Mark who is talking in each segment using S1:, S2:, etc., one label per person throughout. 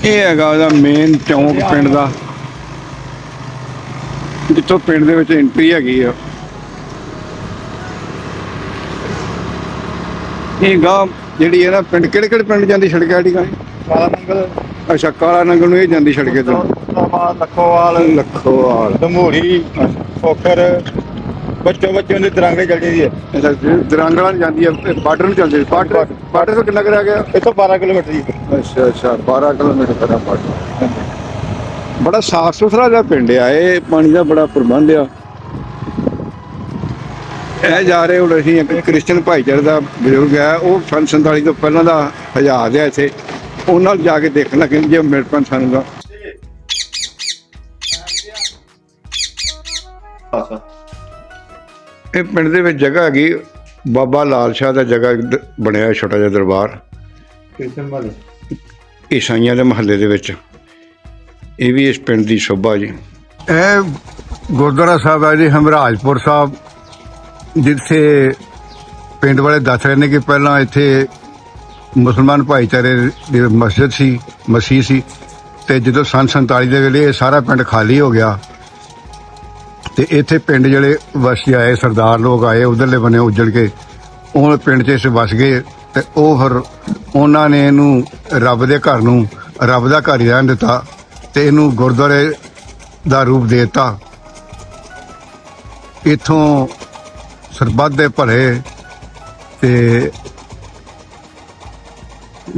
S1: ਇਹ ਹੈਗਾ ਉਹਦਾ ਮੇਨ ਚੌਂਕ ਪਿੰਡ ਦਾ, ਜਿੱਥੋਂ ਪਿੰਡ ਦੇ ਵਿੱਚ ਐਂਟਰੀ ਹੈਗੀ ਆ। ਇਹ ਗਾਂ ਜਿਹੜੀ ਹੈ ਨਾ ਪਿੰਡ ਕਿਹੜੇ ਕਿਹੜੇ ਪਿੰਡ ਜਾਂਦੀ ਸੜਕ ਆ ਜਿਹੜੀ?
S2: ਕਾਲਾ ਨੰਗਲ,
S1: ਅੱਛਾ, ਕਾਲਾ ਨੰਗਲ ਨੂੰ ਇਹ ਜਾਂਦੀ ਸੜਕੇ ਤੋਂ। ਲੱਖੋਵਾਲ,
S2: ਦਮੂਰੀ, ਫੋਕਰ, ਬੱਚੋਂ ਦੇ ਦਰਾਂਗੇ ਚਲ ਜਾਂਦੀ ਹੈ।
S1: ਅੱਛਾ, ਦਰਾਂਗਲਾ ਨੂੰ ਜਾਂਦੀ ਹੈ, ਬਾਰਡਰ ਨੂੰ ਚੱਲਦੀ ਹੈ। ਬਾਰਡਰ ਤੋਂ ਕਿੰਨਾ ਕਰਿਆ ਗਿਆ?
S2: ਇੱਥੋਂ 12 ਕਿਲੋਮੀਟਰ ਜੀ।
S1: ਅੱਛਾ 12 ਕਿਲੋਮੀਟਰ ਦਾ ਬਾਰਡਰ। ਬੜਾ ਸਾਫ ਸੁਥਰਾ ਜਿਹਾ ਪਿੰਡ ਆ ਇਹ, ਪਾਣੀ ਦਾ ਬੜਾ ਪ੍ਰਬੰਧ ਆ। ਇਹ ਜਾ ਰਹੇ ਹੁਣ ਅਸੀਂ ਇੱਕ ਕ੍ਰਿਸਚਨ ਭਾਈਚਾਰੇ ਦਾ ਬਜ਼ੁਰਗ ਹੈ, ਉਹ ਸੰਨ 47 ਤੋਂ ਪਹਿਲਾਂ ਦਾ ਹਜ਼ਾਰ ਆ ਇੱਥੇ, ਉਹਨਾਂ ਨਾਲ ਜਾ ਕੇ ਦੇਖਣ ਲੱਗੇ ਜੇ ਮਿਲ ਪਣ ਸਾਨੂੰ ਦਾ। ਇਹ ਪਿੰਡ ਦੇ ਵਿੱਚ ਜਗ੍ਹਾ ਹੈਗੀ, ਬਾਬਾ ਲਾਲ ਸ਼ਾਹ ਦਾ ਜਗ੍ਹਾ ਬਣਿਆ ਛੋਟਾ ਜਿਹਾ ਦਰਬਾਰ ਈਸਾਈਆਂ ਦੇ ਮਹੱਲੇ ਦੇ ਵਿੱਚ। ਇਹ ਵੀ ਇਸ ਪਿੰਡ ਦੀ ਸ਼ੋਭਾ ਜੀ। ਇਹ ਗੁਰਦੁਆਰਾ ਸਾਹਿਬ ਹੈ ਜੀ ਹਮਰਾਜਪੁਰ ਸਾਹਿਬ, ਜਿੱਥੇ ਪਿੰਡ ਵਾਲੇ ਦੱਸ ਰਹੇ ਨੇ ਕਿ ਪਹਿਲਾਂ ਇੱਥੇ ਮੁਸਲਮਾਨ ਭਾਈਚਾਰੇ ਦੀ ਮਸਜਿਦ ਸੀ, ਮਸੀਹ ਸੀ, ਤੇ ਜਦੋਂ ਸੰਨ 47 ਦੇ ਵੇਲੇ ਇਹ ਸਾਰਾ ਪਿੰਡ ਖਾਲੀ ਹੋ ਗਿਆ ਤੇ ਇੱਥੇ ਪਿੰਡ ਜਿਹੜੇ ਵਸੀ ਆਏ, ਸਰਦਾਰ ਲੋਕ ਆਏ ਉਧਰਲੇ ਬੰਨੇ ਉੱਜੜ ਕੇ, ਉਹ ਪਿੰਡ 'ਚ ਇਸ ਵਸ ਗਏ ਤੇ ਉਹ ਫਿਰ ਉਹਨਾਂ ਨੇ ਇਹਨੂੰ ਰੱਬ ਦੇ ਘਰ ਨੂੰ ਰੱਬ ਦਾ ਘਰ ਹੀ ਰਹਿਣ ਦਿੱਤਾ ਤੇ ਇਹਨੂੰ ਗੁਰਦੁਆਰੇ ਦਾ ਰੂਪ ਦੇ ਦਿੱਤਾ। ਇੱਥੋਂ ਸਰਬੱਤ ਦੇ ਭਲੇ ਤੇ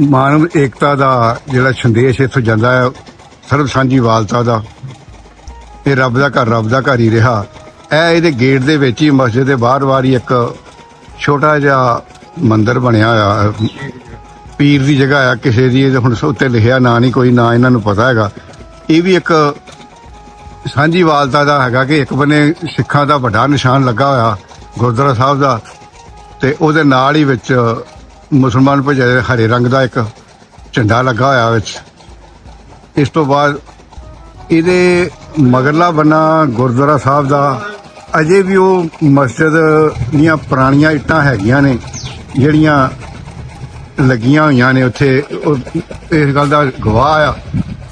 S1: ਮਾਨਵ ਏਕਤਾ ਦਾ ਜਿਹੜਾ ਸੰਦੇਸ਼ ਇੱਥੋਂ ਜਾਂਦਾ ਹੈ, ਸਰਬ ਸਾਂਝੀਵਾਲਤਾ ਦਾ। ਇਹ ਰੱਬ ਦਾ ਘਰ ਹੀ ਰਿਹਾ। ਇਹ ਇਹਦੇ ਗੇਟ ਦੇ ਵਿੱਚ ਹੀ, ਮਸਜਿਦ ਦੇ ਬਾਹਰ ਹੀ ਇੱਕ ਛੋਟਾ ਜਿਹਾ ਮੰਦਿਰ ਬਣਿਆ ਹੋਇਆ, ਪੀਰ ਦੀ ਜਗ੍ਹਾ ਆ ਕਿਸੇ ਦੀ। ਇਹ ਹੁਣ ਉੱਤੇ ਲਿਖਿਆ ਨਾਂ ਨਹੀਂ, ਕੋਈ ਨਾਂ ਇਹਨਾਂ ਨੂੰ ਪਤਾ ਹੈਗਾ। ਇਹ ਵੀ ਇੱਕ ਸਾਂਝੀਵਾਲਤਾ ਦਾ ਹੈਗਾ ਕਿ ਇੱਕ ਬੰਨੇ ਸਿੱਖਾਂ ਦਾ ਵੱਡਾ ਨਿਸ਼ਾਨ ਲੱਗਾ ਹੋਇਆ ਗੁਰਦੁਆਰਾ ਸਾਹਿਬ ਦਾ, ਤੇ ਉਹਦੇ ਨਾਲ ਹੀ ਵਿੱਚ ਮੁਸਲਮਾਨ ਭਾਈਚਾਰੇ ਹਰੇ ਰੰਗ ਦਾ ਇੱਕ ਝੰਡਾ ਲੱਗਾ ਹੋਇਆ ਵਿੱਚ। ਇਸ ਤੋਂ ਬਾਅਦ ਇਹਦੇ ਮਗਰਲਾ ਬੰਨਾ ਗੁਰਦੁਆਰਾ ਸਾਹਿਬ ਦਾ ਅਜੇ ਵੀ ਉਹ ਮਸਜਿਦ ਦੀਆਂ ਪੁਰਾਣੀਆਂ ਇੱਟਾਂ ਹੈਗੀਆਂ ਨੇ ਜਿਹੜੀਆਂ ਲੱਗੀਆਂ ਹੋਈਆਂ ਨੇ ਉੱਥੇ। ਇਸ ਗੱਲ ਦਾ ਗਵਾਹ ਆ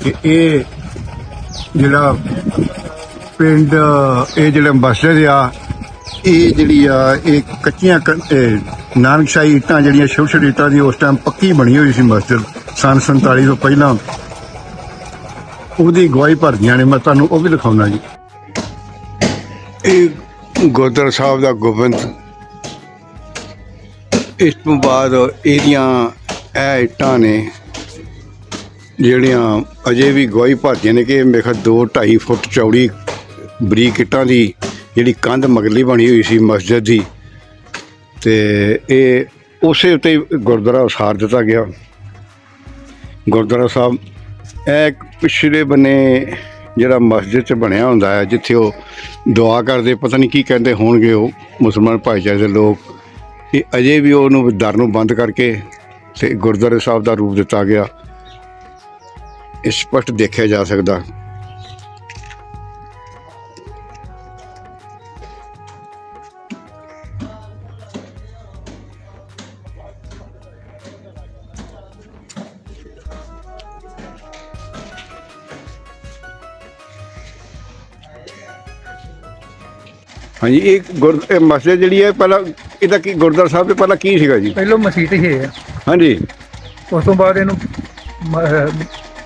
S1: ਕਿ ਇਹ ਜਿਹੜਾ ਪਿੰਡ, ਇਹ ਜਿਹੜਾ ਮਸਜਿਦ ਆ, ਇਹ ਜਿਹੜੀ ਆ ਇਹ ਕੱਚੀਆਂ ਨਾਨਕਸ਼ਾਹੀ ਇੱਟਾਂ ਜਿਹੜੀਆਂ ਛੋਟੀ ਛੋਟੀ ਇੱਟਾਂ ਦੀ ਉਸ ਟਾਈਮ ਪੱਕੀ ਬਣੀ ਹੋਈ ਸੀ ਮਸਜਿਦ ਸੰਨ 47 ਤੋਂ ਪਹਿਲਾਂ। ਉਹਦੀ ਗਵਾਹੀ ਭਰਦੀਆਂ ਨੇ, ਮੈਂ ਤੁਹਾਨੂੰ ਉਹ ਵੀ ਦਿਖਾਉਣਾ ਜੀ। ਇਹ ਗੁਰਦੁਆਰਾ ਸਾਹਿਬ ਦਾ ਗੋਬਿੰਦ। ਇਸ ਤੋਂ ਬਾਅਦ ਇਹਦੀਆਂ ਇਹ ਇੱਟਾਂ ਨੇ ਜਿਹੜੀਆਂ ਅਜੇ ਵੀ ਗਵਾਹੀ ਭਰਦੀਆਂ ਨੇ ਕਿ ਇਹ ਮੇਰੇ ਖਿਆਲ 2-2.5 ਫੁੱਟ ਚੌੜੀ ਬਰੀਕ ਇੱਟਾਂ ਦੀ ਜਿਹੜੀ ਕੰਧ ਮਗਰਲੀ ਬਣੀ ਹੋਈ ਸੀ ਮਸਜਿਦ ਦੀ, ਤੇ ਇਹ ਉਸੇ ਉੱਤੇ ਗੁਰਦੁਆਰਾ ਉਸਾਰ ਦਿੱਤਾ ਗਿਆ। ਗੁਰਦੁਆਰਾ ਸਾਹਿਬ ਇਹ ਪਿਛਲੇ ਬੰਨੇ ਜਿਹੜਾ ਮਸਜਿਦ 'ਚ ਬਣਿਆ ਹੁੰਦਾ ਹੈ, ਜਿੱਥੇ ਉਹ ਦੁਆ ਕਰਦੇ, ਪਤਾ ਨਹੀਂ ਕੀ ਕਹਿੰਦੇ ਹੋਣਗੇ ਉਹ ਮੁਸਲਮਾਨ ਭਾਈਚਾਰੇ ਦੇ ਲੋਕ, ਇਹ ਅਜੇ ਵੀ ਉਹਨੂੰ ਦਰ ਨੂੰ ਬੰਦ ਕਰਕੇ ਤੇ ਗੁਰਦੁਆਰੇ ਸਾਹਿਬ ਦਾ ਰੂਪ ਦਿੱਤਾ ਗਿਆ। ਇਹ ਸਪਸ਼ਟ ਦੇਖਿਆ ਜਾ ਸਕਦਾ। ਹਾਂਜੀ, ਇਹ ਮਸਜਿਦ ਜਿਹੜੀ ਹੈ ਪਹਿਲਾਂ ਇਹਦਾ ਕੀ ਗੁਰਦੁਆਰਾ ਸਾਹਿਬ ਦੇ ਪਹਿਲਾਂ ਕੀ ਸੀਗਾ ਜੀ?
S3: ਪਹਿਲੋਂ ਮਸੀਤ ਹੀ ਹੈ।
S1: ਹਾਂਜੀ,
S3: ਉਸ ਤੋਂ ਬਾਅਦ ਇਹਨੂੰ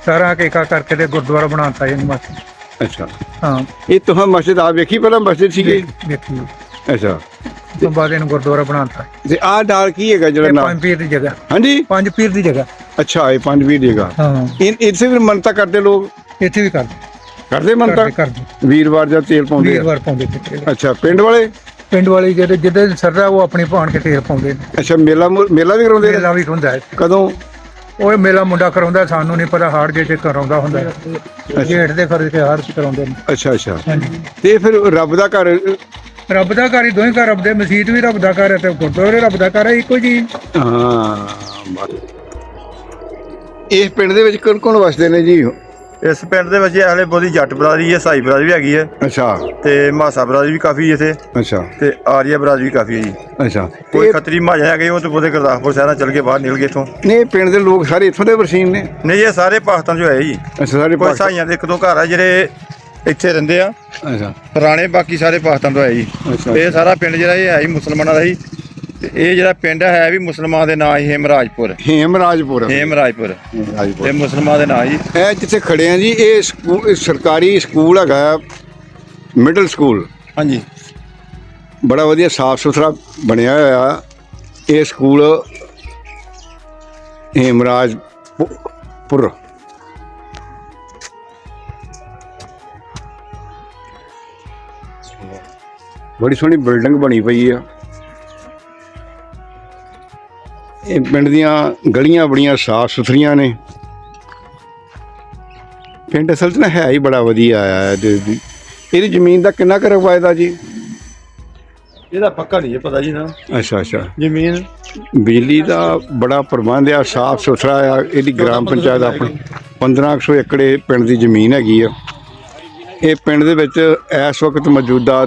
S3: ਸਾਰਾ ਕੇਕਾ ਕਰਕੇ ਤੇ ਗੁਰਦੁਆਰਾ ਬਣਾਤਾ ਇਹਨੂੰ ਮਸਜਿਦ।
S1: ਅੱਛਾ,
S3: ਹਾਂ।
S1: ਇਹ ਤੁਸੀਂ ਮਸਜਿਦ ਆਪ ਵੇਖੀ ਪਹਿਲਾਂ ਮਸਜਿਦ ਸੀਗੀ?
S3: ਵੇਖੀ।
S1: ਅੱਛਾ,
S3: ਉਸ ਤੋਂ ਬਾਅਦ ਇਹਨੂੰ ਗੁਰਦੁਆਰਾ ਬਣਾਤਾ।
S1: ਤੇ ਆਹ ਨਾਲ ਕੀ ਹੈਗਾ ਜਿਹੜਾ ਨਾਲ?
S3: 5 ਪੀਰ ਦੀ ਜਗ੍ਹਾ।
S1: ਹਾਂਜੀ,
S3: 5 ਪੀਰ ਦੀ ਜਗ੍ਹਾ।
S1: ਅੱਛਾ, ਇਹ 5 ਪੀਰ ਦੀ ਜਗ੍ਹਾ।
S3: ਹਾਂ,
S1: ਇੱਥੇ ਵੀ ਮੰਨਤਾ ਕਰਦੇ ਲੋਕ?
S3: ਇੱਥੇ ਵੀ ਕਰਦੇ
S1: ਮੰਨਤਾ
S3: ਕਰਦੇ
S1: ਵੀਰਵਾਰ ਜਾਂ ਤੇਲ ਪਾਉਂਦੇ?
S3: ਵੀਰਵਾਰ ਪਾਉਂਦੇ।
S1: ਅੱਛਾ, ਪਿੰਡ ਵਾਲੇ
S3: ਜਿਹੜੇ ਜਿਹਦੇ ਸਰਦਾ ਉਹ ਆਪਣੀ ਭਾਣ ਕੇ ਤੇਲ ਪਾਉਂਦੇ ਨੇ।
S1: ਅੱਛਾ, ਮੇਲਾ ਵੀ ਕਰਾਉਂਦੇ?
S3: ਮੇਲਾ ਵੀ ਹੁੰਦਾ ਹੈ।
S1: ਕਦੋਂ?
S3: ਉਹ ਮੇਲਾ ਮੁੰਡਾ ਕਰਾਉਂਦਾ, ਸਾਨੂੰ ਨਹੀਂ ਪਤਾ। ਹਾੜ ਜੇ ਕਰਾਉਂਦਾ ਹੁੰਦਾ, ਜੇਠ ਦੇ ਖਰਚ ਕੇ ਹਾੜ ਚ ਕਰਾਉਂਦੇ ਨੇ।
S1: ਅੱਛਾ ਅੱਛਾ।
S3: ਹਾਂਜੀ।
S1: ਤੇ ਫਿਰ ਰੱਬ ਦਾ ਘਰ
S3: ਹੀ ਦੋਵੇਂ ਘਰ ਰੱਬ ਦੇ, ਮਸੀਤ ਵੀ ਰੱਬ ਦਾ ਘਰ ਹੈ ਤੇ ਗੁਰਦੁਆਰੇ ਰੱਬ ਦਾ ਘਰ ਹੈ, ਇੱਕੋ ਜੀ।
S1: ਹਾਂ। ਇਸ ਪਿੰਡ ਦੇ ਵਿੱਚ ਕੌਣ ਵਸਦੇ ਨੇ ਜੀ?
S2: ਇਸ ਪਿੰਡ ਦੇ ਵਿੱਚ ਹਲੇ ਬਹੁਤੀ ਜੱਟ ਬਰਾਦਰੀ ਹੈ, ਸਾਈ ਬਰਾਦਰੀ ਵੀ ਹੈਗੀ ਹੈ
S1: ਅੱਛਾ
S2: ਤੇ ਮਾਸਾ ਬਰਾਦਰੀ ਵੀ ਕਾਫੀ ਇੱਥੇ
S1: ਅੱਛਾ
S2: ਤੇ ਆਰੀਆ ਬਰਾਦਰੀ ਵੀ ਕਾਫੀ ਹੈ ਜੀ।
S1: ਅੱਛਾ
S2: ਕੋਈ ਖੱਤਰੀ ਮਹਾਜਨ ਹੈਗੇ ਉਹ ਤੇ ਉਹਦੇ ਗੁਰਦਾਸਪੁਰ ਸ਼ਹਿਰਾਂ ਚੱਲ ਕੇ ਬਾਹਰ ਨਿਕਲ ਗਏ ਇੱਥੋਂ।
S1: ਨਹੀਂ ਪਿੰਡ ਦੇ ਲੋਕ ਸਾਰੇ ਇੱਥੋਂ ਦੇ ਵਰਸੀਨ ਨੇ?
S2: ਨਹੀਂ ਇਹ ਸਾਰੇ ਪਾਕਿਸਤਾਨ ਚੋਂ ਆਏ ਜੀ।
S1: ਅੱਛਾ ਸਾਰੇ
S2: ਕੋਈ ਸਾਈਆਂ ਦੇ 1-2 ਘਰ ਆ ਜਿਹੜੇ ਇੱਥੇ ਰਹਿੰਦੇ ਆ
S1: ਅੱਛਾ
S2: ਪੁਰਾਣੇ, ਬਾਕੀ ਸਾਰੇ ਪਾਕਿਸਤਾਨ ਤੋਂ ਆਏ ਜੀ।
S1: ਅੱਛਾ।
S2: ਤੇ ਇਹ ਸਾਰਾ ਪਿੰਡ ਜਿਹੜਾ ਇਹ ਹੈ ਹੀ ਮੁਸਲਮਾਨਾਂ ਦਾ ਹੀ ਤੇ ਇਹ ਜਿਹੜਾ ਪਿੰਡ ਹੈ ਵੀ ਮੁਸਲਮਾਨ ਦੇ ਨਾਂ ਹੀ ਹੇਮਰਾਜਪੁਰ।
S1: ਹੇਮਰਾਜਪੁਰ
S2: ਤੇ ਮੁਸਲਮਾਨ ਦੇ ਨਾਂ ਜੀ।
S1: ਇਹ ਜਿੱਥੇ ਖੜੇ ਆ ਜੀ ਇਹ ਇਹ ਸਰਕਾਰੀ ਸਕੂਲ ਹੈਗਾ, ਮਿਡਲ ਸਕੂਲ।
S2: ਹਾਂਜੀ
S1: ਬੜਾ ਵਧੀਆ ਸਾਫ ਸੁਥਰਾ ਬਣਿਆ ਹੋਇਆ ਇਹ ਸਕੂਲ ਹੇਮਰਾਜਪੁਰ। ਬੜੀ ਸੋਹਣੀ ਬਿਲਡਿੰਗ ਬਣੀ ਪਈ ਆ। ਇਹ ਪਿੰਡ ਦੀਆਂ ਗਲੀਆਂ ਬੜੀਆਂ ਸਾਫ ਸੁਥਰੀਆਂ ਨੇ। ਪਿੰਡ ਅਸਲ 'ਚ ਨਾ ਹੈ ਹੀ ਬੜਾ ਵਧੀਆ ਆ। ਇਹਦੀ ਜ਼ਮੀਨ ਦਾ ਕਿੰਨਾ ਕੁ ਰਕਬਾ ਇਹਦਾ ਜੀ?
S2: ਇਹਦਾ ਪੱਕਾ ਨਹੀਂ ਪਤਾ ਜੀ ਨਾ।
S1: ਅੱਛਾ ਅੱਛਾ।
S2: ਜ਼ਮੀਨ
S1: ਬਿਜਲੀ ਦਾ ਬੜਾ ਪ੍ਰਬੰਧ ਆ, ਸਾਫ ਸੁਥਰਾ ਆ। ਇਹਦੀ ਗ੍ਰਾਮ ਪੰਚਾਇਤ ਆਪਣੀ 1500 ਏਕੜ ਪਿੰਡ ਦੀ ਜ਼ਮੀਨ ਹੈਗੀ ਆ। ਇਹ ਪਿੰਡ ਦੇ ਵਿੱਚ ਇਸ ਵਕਤ ਮੌਜੂਦਾ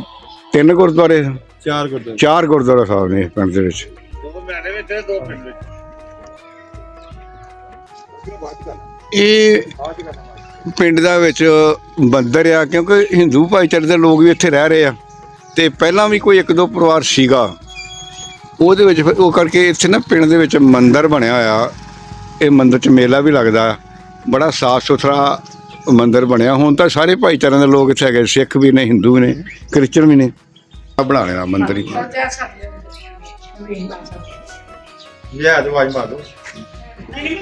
S1: 3 ਗੁਰਦੁਆਰੇ, 4 ਗੁਰਦੁਆਰਾ ਸਾਹਿਬ ਨੇ ਪਿੰਡ ਦੇ ਵਿੱਚ। ਇਹ ਪਿੰਡ ਦਾ ਵਿੱਚ ਮੰਦਿਰ ਆ ਕਿਉਂਕਿ ਹਿੰਦੂ ਭਾਈਚਾਰੇ ਦੇ ਲੋਕ ਵੀ ਇੱਥੇ ਰਹਿ ਰਹੇ ਆ ਤੇ ਪਹਿਲਾਂ ਵੀ ਕੋਈ 1-2 ਪਰਿਵਾਰ ਸੀਗਾ ਉਹਦੇ ਵਿੱਚ। ਫਿਰ ਉਹ ਕਰਕੇ ਇੱਥੇ ਨਾ ਪਿੰਡ ਦੇ ਵਿੱਚ ਮੰਦਿਰ ਬਣਿਆ ਹੋਇਆ। ਇਹ ਮੰਦਿਰ 'ਚ ਮੇਲਾ ਵੀ ਲੱਗਦਾ, ਬੜਾ ਸਾਫ ਸੁਥਰਾ ਮੰਦਿਰ ਬਣਿਆ। ਹੁਣ ਤਾਂ ਸਾਰੇ ਭਾਈਚਾਰਿਆਂ ਦੇ ਲੋਕ ਇੱਥੇ ਹੈਗੇ, ਸਿੱਖ ਵੀ ਨੇ, ਹਿੰਦੂ ਵੀ ਨੇ, ਕ੍ਰਿਸਚਨ ਵੀ ਨੇ। ਆ ਬਣਾ ਲੈਣਾ ਮੰਦਿਰ ਹੀ।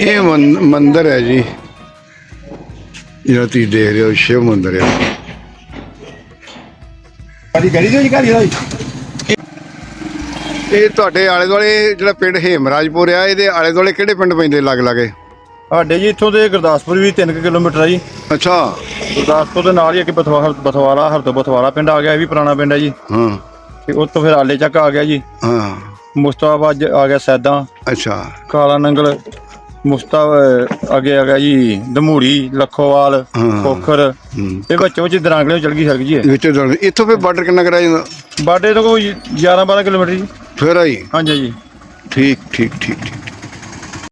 S1: ਇਹ ਮੰਦਿਰ ਹੈ ਜੀ ਜਿਹੜਾ ਤੁਸੀਂ ਦੇਖ ਰਹੇ ਹੋ, ਸ਼ਿਵ ਮੰਦਿਰ ਹੈ। ਇਹ ਤੁਹਾਡੇ ਆਲੇ ਦੁਆਲੇ ਜਿਹੜਾ ਪਿੰਡ ਹੇਮਰਾਜਪੁਰ ਆ, ਇਹਦੇ ਆਲੇ ਦੁਆਲੇ ਕਿਹੜੇ ਪਿੰਡ ਪੈਂਦੇ ਲਾਗੇ?
S2: ਸਾਡੇ ਜੀ ਇੱਥੋਂ ਦੇ ਗੁਰਦਾਸਪੁਰ ਵੀ 3 ਕਿਲੋਮੀਟਰ ਆ ਜੀ।
S1: ਅੱਛਾ।
S2: ਗੁਰਦਾਸਪੁਰ ਦੇ ਨਾਲ ਹੀ ਅੱਗੇ ਬਥਵਾਲਾ ਹਰਦੋ ਬਥਵਾਲਾ ਪਿੰਡ ਆ ਗਿਆ, ਇਹ ਵੀ ਪੁਰਾਣਾ ਪਿੰਡ ਹੈ ਜੀ।
S1: ਹਾਂ।
S2: ਤੇ ਉਸ ਤੋਂ ਫਿਰ ਆਲੇ ਚੱਕ ਆ ਗਿਆ ਜੀ।
S1: ਹਾਂ।
S2: ਮੁਸਤਾਬਾਦ ਆ ਗਿਆ, ਸੈਦਾ,
S1: ਅੱਛਾ।
S2: ਕਾਲਾ ਨੰਗਲ, ਅੱਗੇ ਆ ਗਿਆ ਜੀ ਦਮੂੜੀ, ਲੱਖੋਵਾਲ, ਖੋਖਰ। ਇਹ ਵਿੱਚੋਂ ਵਿੱਚ ਦਰਾਂਗਲੇ ਚਲ ਗਈ ਸੜਕ ਜੀ।
S1: ਇੱਥੋਂ ਫਿਰ ਬਾਰਡਰ ਕਿੰਨਾ ਕਰਾ ਜਾਂਦਾ?
S2: ਬਾਡੇ ਤੋਂ ਕੋਈ 11-12 ਕਿਲੋਮੀਟਰ ਜੀ।
S1: ਫਿਰ ਆਈ।
S2: ਹਾਂਜੀ ਜੀ।
S1: ਠੀਕ ਠੀਕ ਠੀਕ ਠੀਕ।